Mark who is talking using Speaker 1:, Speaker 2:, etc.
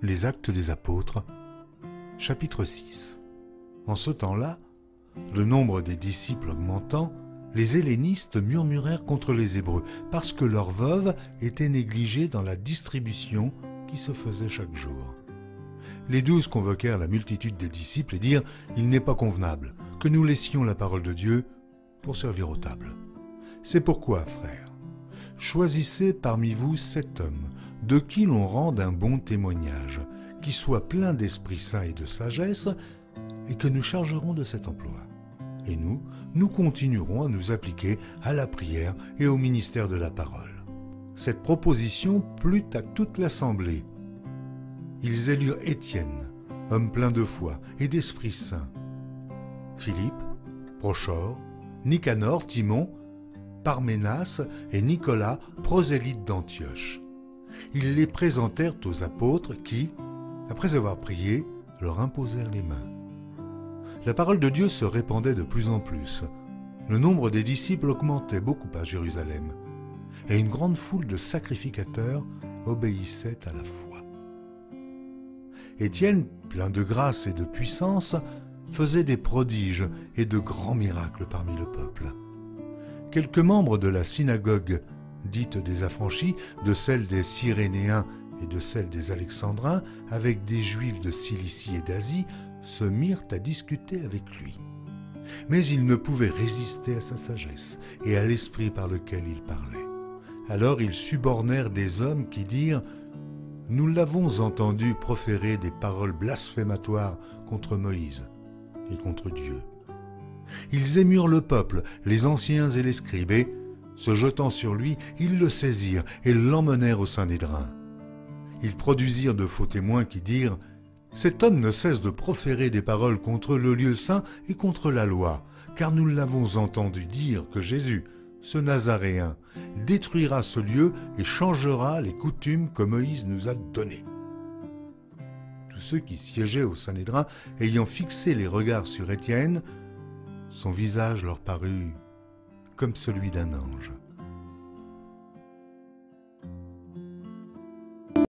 Speaker 1: Les Actes des Apôtres, chapitre 6. En ce temps-là, le nombre des disciples augmentant, les hellénistes murmurèrent contre les Hébreux, parce que leurs veuves étaient négligées dans la distribution qui se faisait chaque jour. Les 12 convoquèrent la multitude des disciples et dirent « Il n'est pas convenable que nous laissions la parole de Dieu pour servir aux tables. C'est pourquoi, frères, choisissez parmi vous 7 hommes, de qui l'on rende un bon témoignage, qui soit plein d'Esprit Saint et de sagesse, et que nous chargerons de cet emploi. Et nous continuerons à nous appliquer à la prière et au ministère de la parole. » Cette proposition plut à toute l'assemblée. Ils élurent Étienne, homme plein de foi et d'Esprit Saint, Philippe, Prochore, Nicanor, Timon, Parménas et Nicolas, prosélytes d'Antioche. Ils les présentèrent aux apôtres qui, après avoir prié, leur imposèrent les mains. La parole de Dieu se répandait de plus en plus. Le nombre des disciples augmentait beaucoup à Jérusalem, et une grande foule de sacrificateurs obéissait à la foi. Étienne, plein de grâce et de puissance, faisait des prodiges et de grands miracles parmi le peuple. Quelques membres de la synagogue, dite des affranchis, de celle des Cyrénéens et de celle des Alexandrins, avec des Juifs de Cilicie et d'Asie, se mirent à discuter avec lui. Mais ils ne pouvaient résister à sa sagesse et à l'esprit par lequel il parlait. Alors ils subornèrent des hommes qui dirent « Nous l'avons entendu proférer des paroles blasphématoires contre Moïse et contre Dieu. » Ils émurent le peuple, les anciens et les scribes, et, se jetant sur lui, ils le saisirent et l'emmenèrent au Sanhédrin. Ils produisirent de faux témoins qui dirent « Cet homme ne cesse de proférer des paroles contre le lieu saint et contre la loi, car nous l'avons entendu dire que Jésus, ce Nazaréen, détruira ce lieu et changera les coutumes que Moïse nous a données. » Tous ceux qui siégeaient au Sanhédrin, ayant fixé les regards sur Étienne, son visage leur parut comme celui d'un ange.